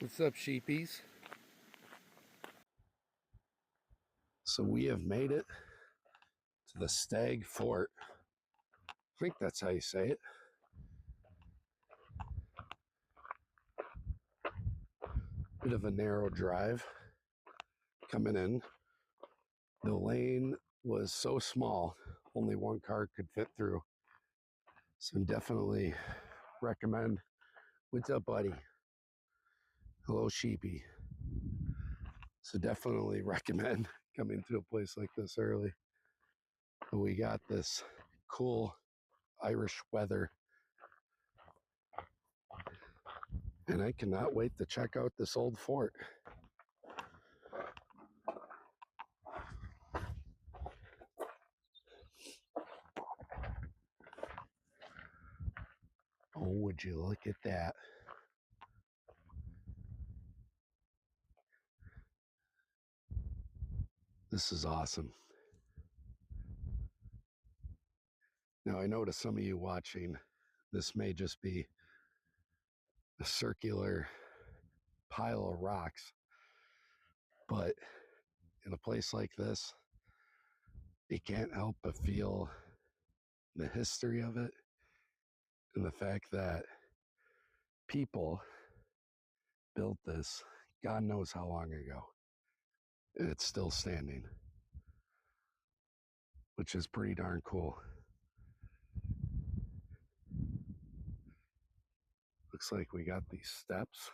What's up, sheepies? So we have made it to the Staigue Fort. I think that's how you say it. Bit of a narrow drive coming in. The lane was so small, only one car could fit through. So definitely recommend. What's up, buddy? Hello, sheepy. So definitely recommend coming to a place like this early. But we got this cool Irish weather, and I cannot wait to check out this old fort. Oh, would you look at that? This is awesome. Now, I know to some of you watching, this may just be a circular pile of rocks, but in a place like this, you can't help but feel the history of it and the fact that people built this God knows how long ago, and it's still standing, which is pretty darn cool. Looks like we got these steps.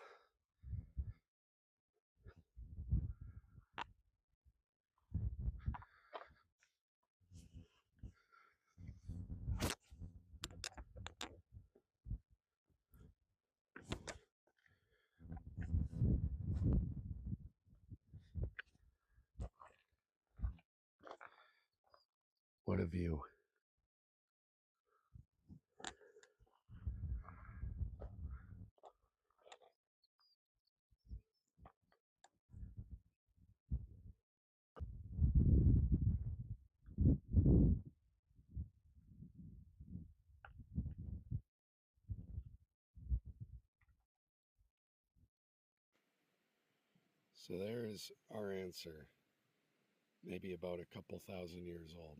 What a view. So there's our answer, maybe about a couple thousand years old.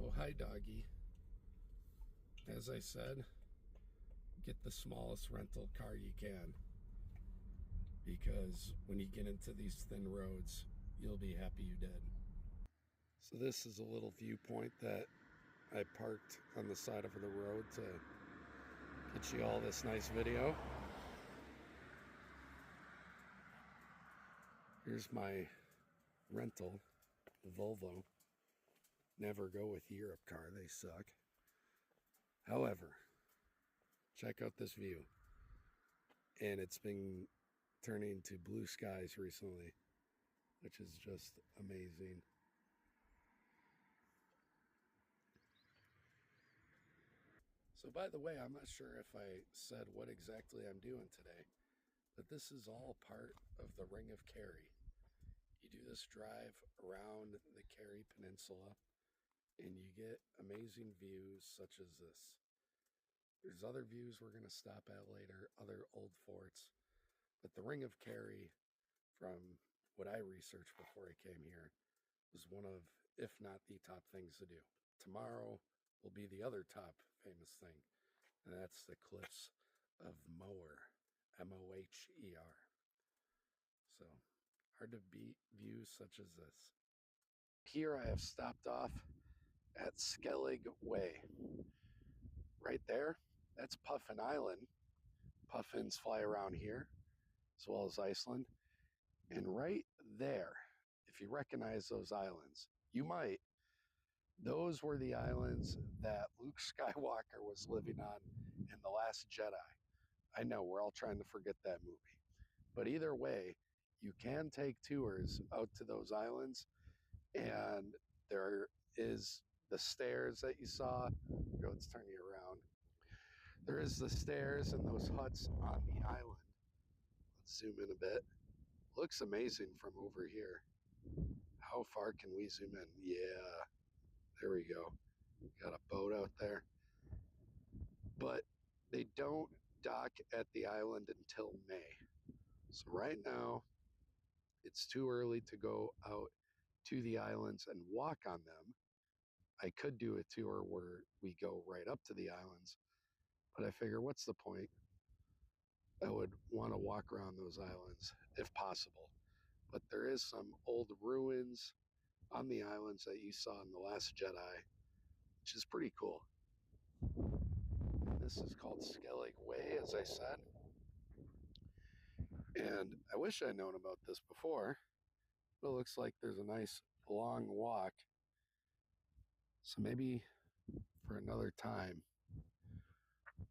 Oh, hi, doggy. As I said, get the smallest rental car you can, because when you get into these thin roads, you'll be happy you did. So this is a little viewpoint that I parked on the side of the road to get you all this nice video. Here's my rental, the Volvo. Never go with Europe car, they suck. However, check out this view. And it's been turning to blue skies recently, which is just amazing. So by the way, I'm not sure if I said what exactly I'm doing today, but this is all part of the Ring of Kerry. You do this drive around the Kerry Peninsula, and you get amazing views such as this. There's other views we're going to stop at later, other old forts, but the Ring of Kerry, from what I researched before I came here, was one of, if not the top things to do. Tomorrow will be the other top famous thing, and that's the Cliffs of Moher, Moher. So, hard to beat views such as this. Here I have stopped off at Skellig Way. Right there, that's Puffin Island. Puffins fly around here, as well as Iceland. And right there, if you recognize those islands, you might, those were the islands that Luke Skywalker was living on in The Last Jedi. I know, we're all trying to forget that movie. But either way, you can take tours out to those islands, and there is the stairs that you saw. Let's turn you around. There is the stairs and those huts on the island. Let's zoom in a bit. Looks amazing from over here. How far can we zoom in? Yeah, there we go. Got a boat out there. But they don't dock at the island until May. So right now, it's too early to go out to the islands and walk on them. I could do a tour where we go right up to the islands, but I figure what's the point? I would want to walk around those islands if possible. But there is some old ruins on the islands that you saw in The Last Jedi, which is pretty cool. This is called Skellig Way, as I said. And I wish I'd known about this before, but it looks like there's a nice long walk. So maybe for another time.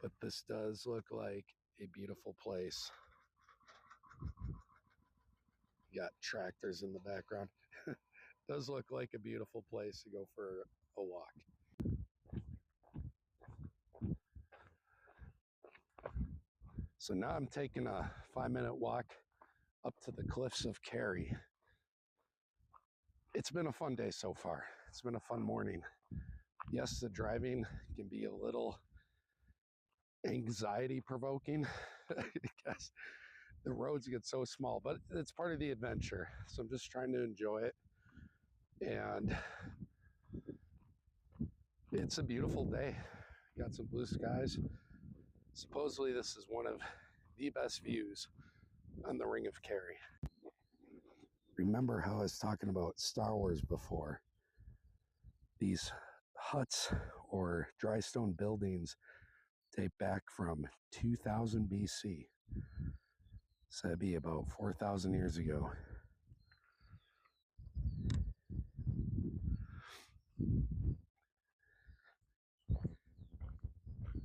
But this does look like a beautiful place. You got tractors in the background. Does look like a beautiful place to go for a walk. So now I'm taking a 5-minute walk up to the Cliffs of Kerry. It's been a fun day so far. It's been a fun morning. Yes, the driving can be a little anxiety provoking because the roads get so small, but it's part of the adventure. So I'm just trying to enjoy it. And it's a beautiful day. Got some blue skies. Supposedly this is one of the best views on the Ring of Kerry. Remember how I was talking about Star Wars before? These huts or dry stone buildings date back from 2000 BC. So that'd be about 4,000 years ago.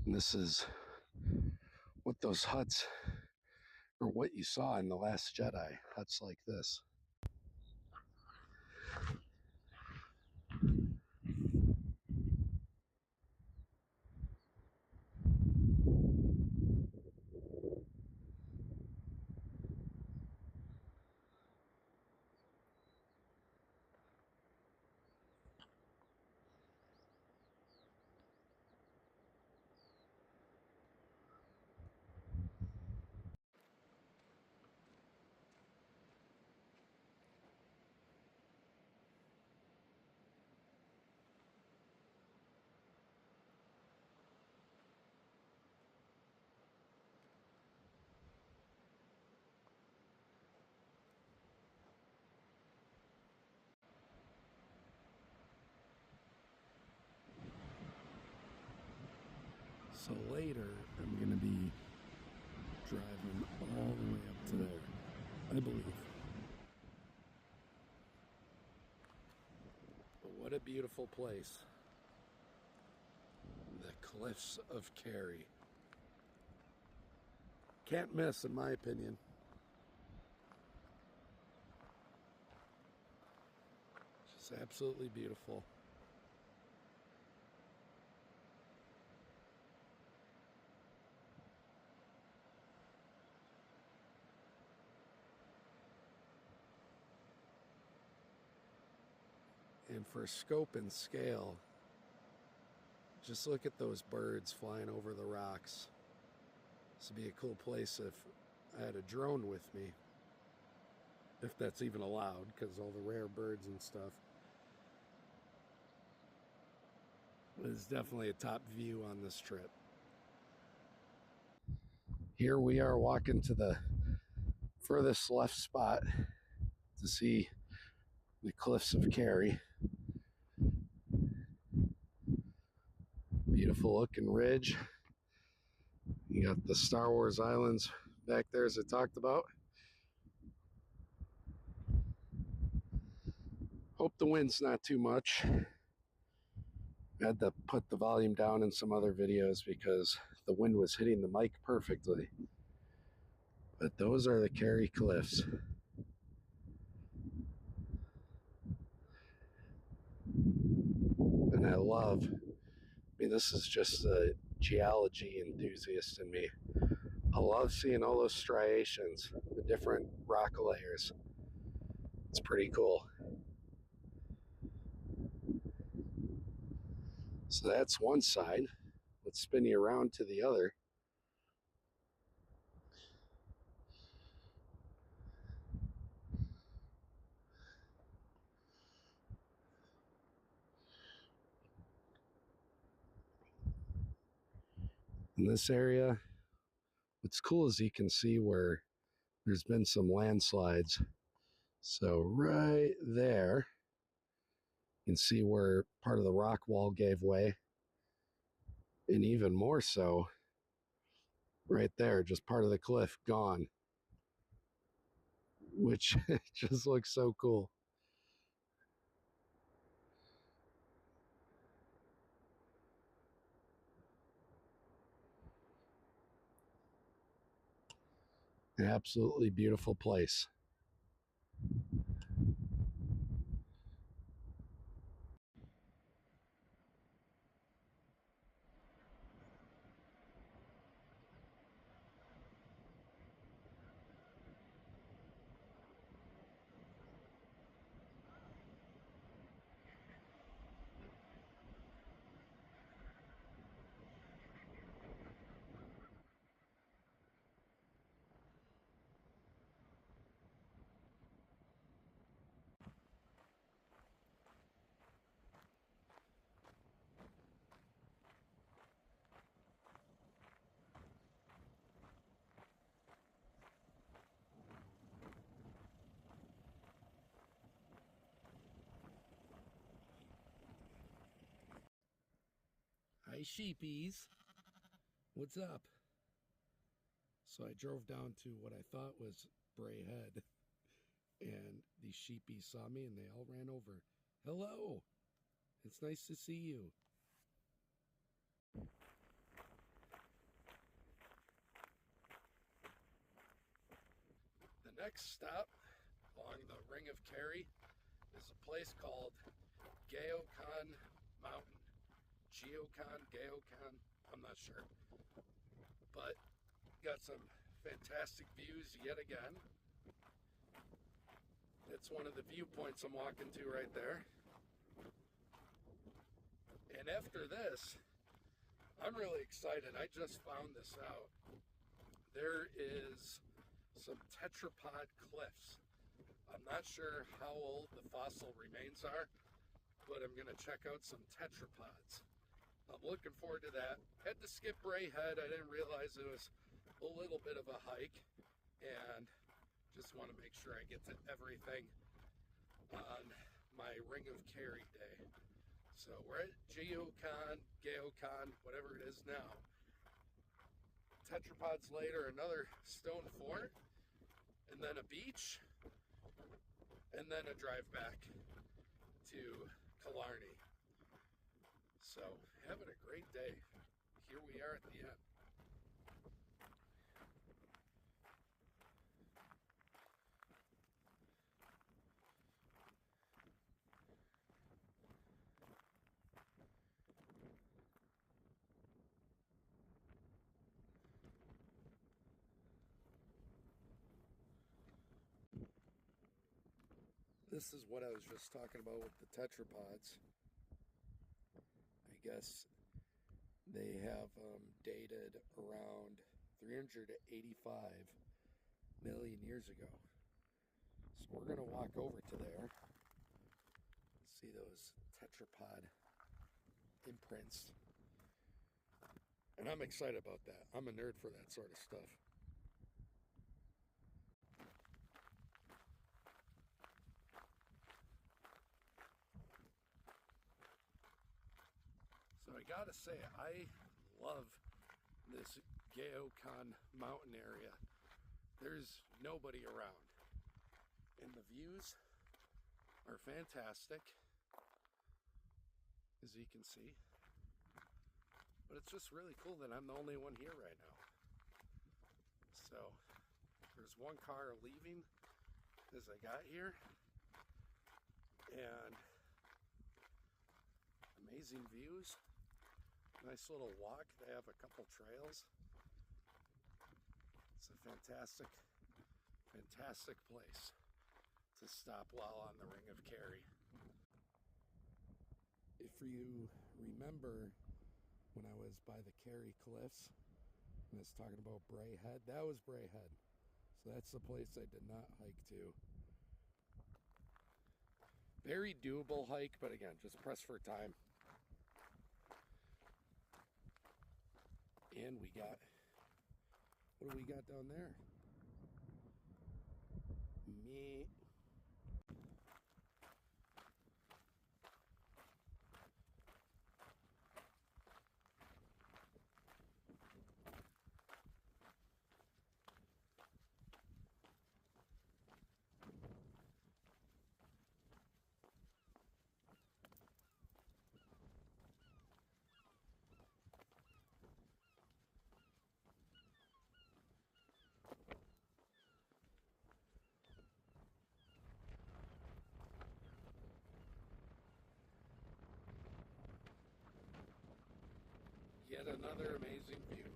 And this is what those huts, or what you saw in The Last Jedi, huts like this. So later, I'm going to be driving all the way up to there, I believe. But what a beautiful place. The Cliffs of Kerry. Can't miss, in my opinion. Just absolutely beautiful. And for scope and scale, just look at those birds flying over the rocks. This would be a cool place if I had a drone with me, if that's even allowed, because all the rare birds and stuff. It's definitely a top view on this trip. Here we are walking to the furthest left spot to see the Cliffs of Kerry. Beautiful looking ridge. You got the Star Wars islands back there, as I talked about. Hope the wind's not too much. I had to put the volume down in some other videos because the wind was hitting the mic perfectly. But those are the Kerry Cliffs. And I love, this is just the geology enthusiast in me. I love seeing all those striations, the different rock layers. It's pretty cool. So that's one side. Let's spin you around to the other. In this area, what's cool is you can see where there's been some landslides. So right there, you can see where part of the rock wall gave way. And even more so, right there, just part of the cliff gone, which just looks so cool. Absolutely beautiful place. Hi, sheepies. What's up? So I drove down to what I thought was Bray Head, and these sheepies saw me and they all ran over. Hello! It's nice to see you. The next stop along the Ring of Kerry is a place called Geokaun Mountain. Geokaun, I'm not sure. But got some fantastic views yet again. It's one of the viewpoints I'm walking to right there. And after this, I'm really excited. I just found this out. There is some Tetrapod cliffs. I'm not sure how old the fossil remains are, but I'm going to check out some tetrapods. I'm looking forward to that. Had to skip Bray Head. I didn't realize it was a little bit of a hike, and just want to make sure I get to everything on my Ring of Kerry day. So we're at Geokaun, whatever it is now. Tetrapods later, another stone fort, and then a beach, and then a drive back to Killarney. So having a great day. Here we are at the end. This is what I was just talking about with the tetrapods. I guess they have dated around 385 million years ago. So we're going to walk over to there, see those tetrapod imprints. And I'm excited about that. I'm a nerd for that sort of stuff. So I gotta say, I love this Geokaun mountain area. There's nobody around, and the views are fantastic, as you can see. But it's just really cool that I'm the only one here right now. So there's one car leaving as I got here, and amazing views. Nice little walk. They have a couple trails. It's a fantastic, fantastic place to stop while on the Ring of Kerry. if you remember when I was by the Kerry Cliffs and I was talking about Bray Head, that was Bray Head. So that's the place I did not hike to. Very doable hike, but again, just press for time. And we got, what do we got down there? Meat. Yet another amazing view.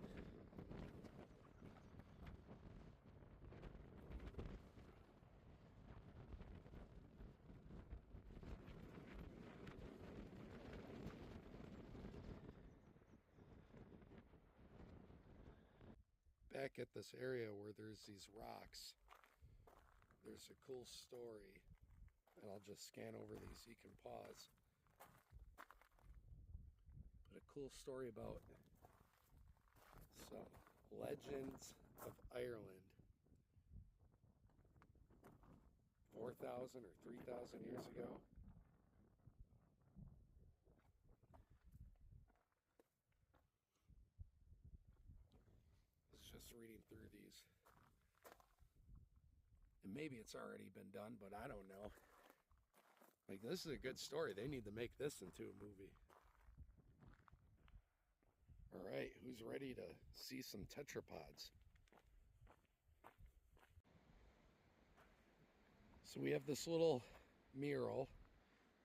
Back at this area where there's these rocks, there's a cool story, and I'll just scan over these, you can pause. But a cool story about some legends of Ireland 4,000 or 3,000 years ago. I was just reading through these. And maybe it's already been done, but I don't know. Like, this is a good story. They need to make this into a movie. All right, who's ready to see some tetrapods? So we have this little mural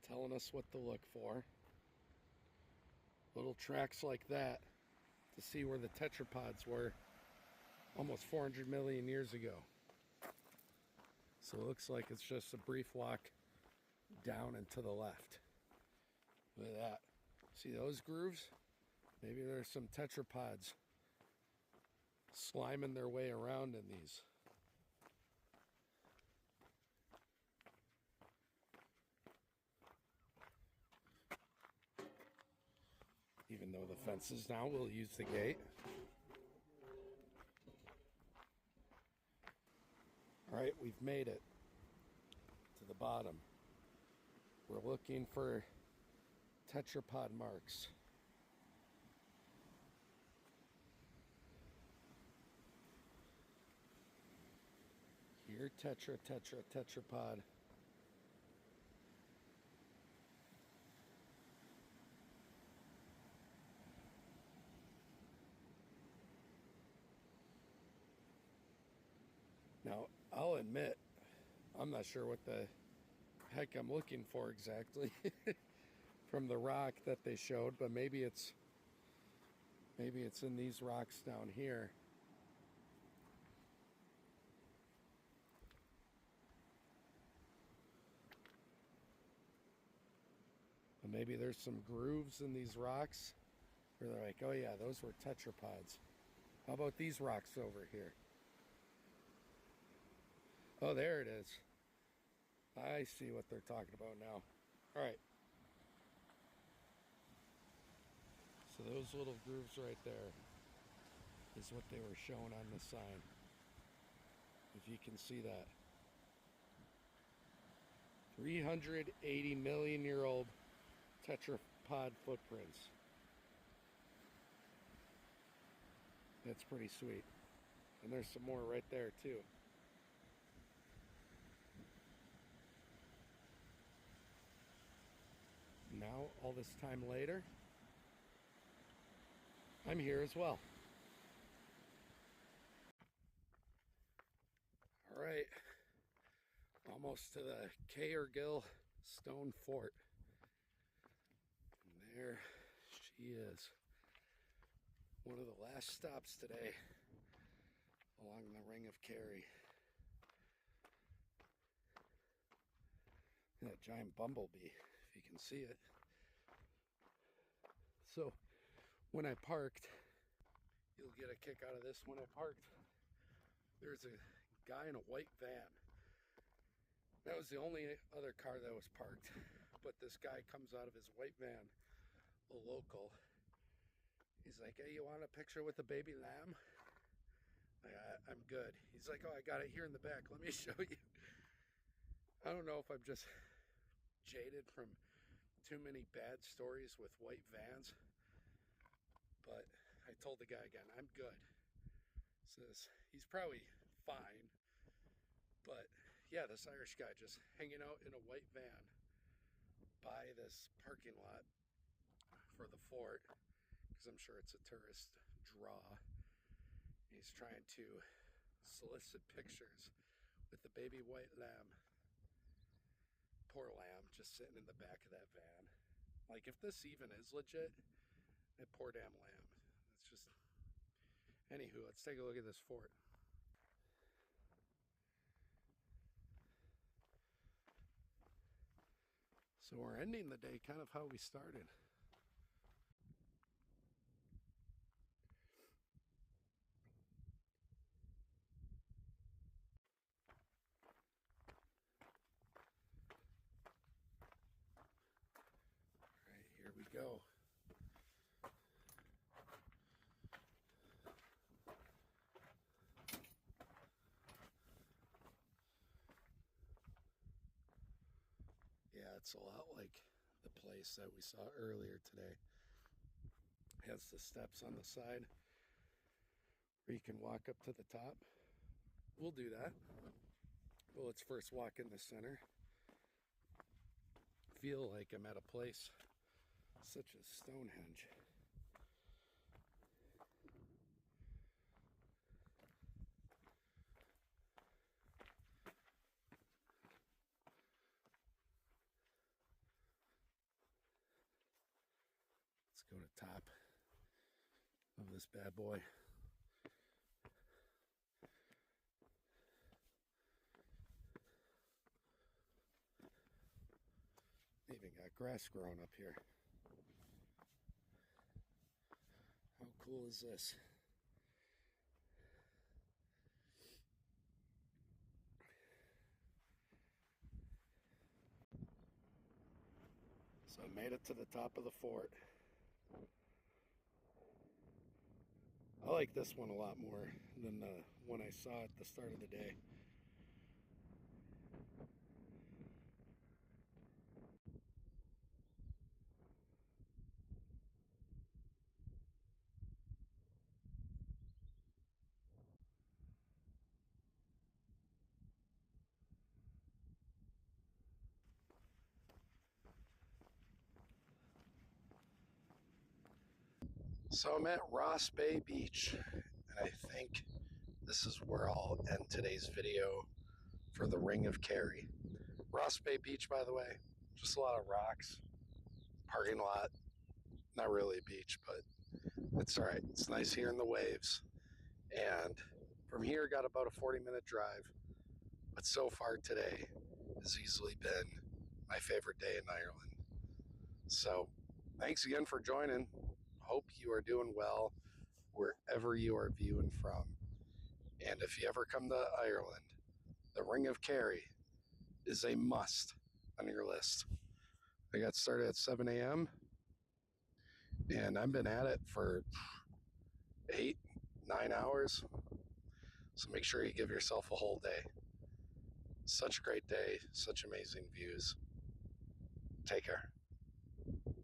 telling us what to look for. Little tracks like that to see where the tetrapods were almost 400 million years ago. So it looks like it's just a brief walk down and to the left. Look at that. See those grooves? Maybe there's some tetrapods sliming their way around in these. Even though the fence is down, we'll use the gate. All right, we've made it to the bottom. We're looking for tetrapod marks. Here, tetrapod. Now, I'll admit, I'm not sure what the heck I'm looking for exactly from the rock that they showed, but maybe it's in these rocks down here. But maybe there's some grooves in these rocks where they're like, oh yeah, those were tetrapods. How about these rocks over here? Oh, there it is. I see what they're talking about now. All right. So those little grooves right there is what they were showing on the sign. If you can see that. 380 million year old tetrapod footprints. That's pretty sweet. And there's some more right there too. Now, all this time later, I'm here as well. All right, almost to the Cahergal stone fort. And there she is. One of the last stops today along the Ring of Kerry. That giant bumblebee, if you can see it. So when I parked, you'll get a kick out of this. When I parked, there's a guy in a white van. That was the only other car that was parked. But this guy comes out of his white van, a local. He's like, hey, you want a picture with a baby lamb? I'm good. He's like, oh, I got it here in the back. Let me show you. I don't know if I'm just jaded from too many bad stories with white vans, but I told the guy again, I'm good. Says he's probably fine, but yeah, this Irish guy just hanging out in a white van by this parking lot for the fort, because I'm sure it's a tourist draw. He's trying to solicit pictures with the baby white lamb. Poor lamb just sitting in the back of that van. Like, if this even is legit, that poor damn lamb. It's just... Anywho, let's take a look at this fort. So we're ending the day kind of how we started. All right, here we go. Yeah, it's a lot like the place that we saw earlier today. It has the steps on the side where you can walk up to the top. We'll do that. Well, let's first walk in the center. Feel like I'm at a place such as Stonehenge. Let's go to top of this bad boy. Even got grass growing up here. How cool is this? So I made it to the top of the fort. I like this one a lot more than the one I saw at the start of the day. So I'm at Ross Bay Beach, and I think this is where I'll end today's video for the Ring of Kerry. Ross Bay Beach, by the way, just a lot of rocks, parking lot, not really a beach, but it's all right. It's nice hearing the waves. And from here, got about a 40-minute drive, but so far today has easily been my favorite day in Ireland. So thanks again for joining. Hope you are doing well wherever you are viewing from. And if you ever come to Ireland, the Ring of Kerry is a must on your list. I got started at 7 a.m. and I've been at it for 8, 9 hours. So make sure you give yourself a whole day. Such a great day, such amazing views. Take care.